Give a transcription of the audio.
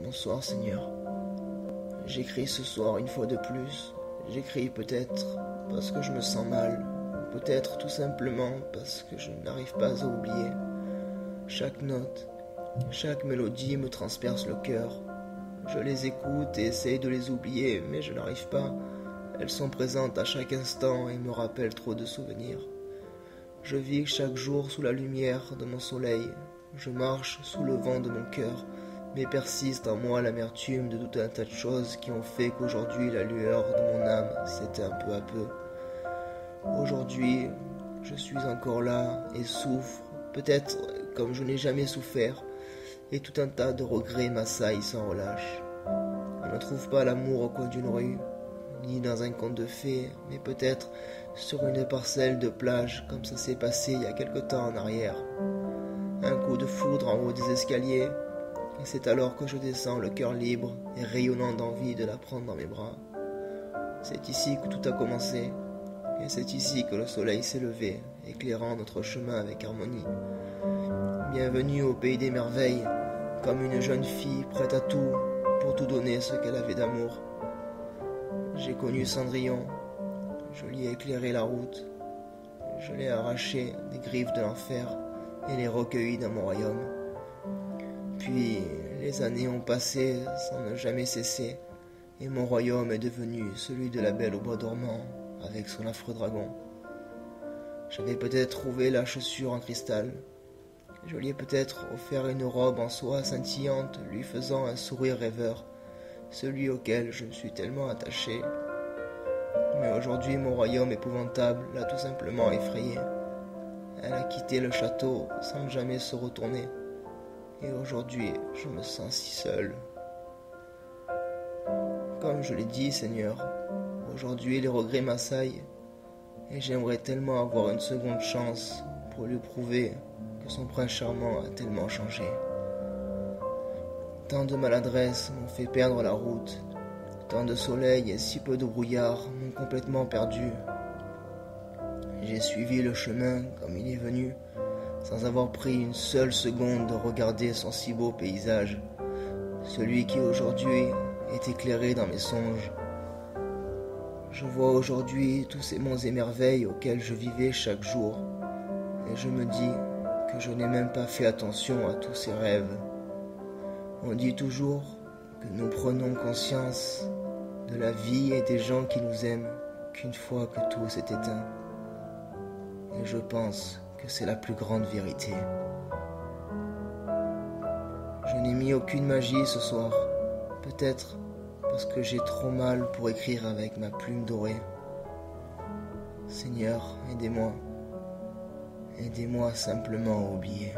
Bonsoir Seigneur. J'écris ce soir une fois de plus. J'écris peut-être parce que je me sens mal, peut-être tout simplement parce que je n'arrive pas à oublier. Chaque note, chaque mélodie me transperce le cœur. Je les écoute et essaye de les oublier, mais je n'arrive pas. Elles sont présentes à chaque instant et me rappellent trop de souvenirs. Je vis chaque jour sous la lumière de mon soleil. Je marche sous le vent de mon cœur, mais persiste en moi l'amertume de tout un tas de choses qui ont fait qu'aujourd'hui la lueur de mon âme s'éteint peu à peu. Aujourd'hui, je suis encore là et souffre, peut-être comme je n'ai jamais souffert, et tout un tas de regrets m'assaillent sans relâche. On ne trouve pas l'amour au coin d'une rue, ni dans un conte de fées, mais peut-être sur une parcelle de plage comme ça s'est passé il y a quelque temps en arrière. Un coup de foudre en haut des escaliers, et c'est alors que je descends le cœur libre et rayonnant d'envie de la prendre dans mes bras. C'est ici que tout a commencé, et c'est ici que le soleil s'est levé, éclairant notre chemin avec harmonie. Bienvenue au pays des merveilles, comme une jeune fille prête à tout pour tout donner ce qu'elle avait d'amour. J'ai connu Cendrillon, je lui ai éclairé la route, je l'ai arraché des griffes de l'enfer et l'ai recueilli dans mon royaume. Puis les années ont passé sans ne jamais cesser, et mon royaume est devenu celui de la Belle au bois dormant, avec son affreux dragon. J'avais peut-être trouvé la chaussure en cristal, je lui ai peut-être offert une robe en soie scintillante, lui faisant un sourire rêveur, celui auquel je me suis tellement attaché. Mais aujourd'hui mon royaume épouvantable l'a tout simplement effrayée. Elle a quitté le château sans jamais se retourner. Et aujourd'hui, je me sens si seul. Comme je l'ai dit, Seigneur, aujourd'hui les regrets m'assaillent. Et j'aimerais tellement avoir une seconde chance pour lui prouver que son prince charmant a tellement changé. Tant de maladresses m'ont fait perdre la route. Tant de soleil et si peu de brouillard m'ont complètement perdu. J'ai suivi le chemin comme il est venu, sans avoir pris une seule seconde de regarder son si beau paysage, celui qui aujourd'hui est éclairé dans mes songes. Je vois aujourd'hui tous ces monts et merveilles auxquels je vivais chaque jour, et je me dis que je n'ai même pas fait attention à tous ces rêves. On dit toujours que nous prenons conscience de la vie et des gens qui nous aiment qu'une fois que tout s'est éteint. Et je pense que c'est la plus grande vérité. Je n'ai mis aucune magie ce soir, peut-être parce que j'ai trop mal pour écrire avec ma plume dorée. Seigneur, aidez-moi simplement à oublier.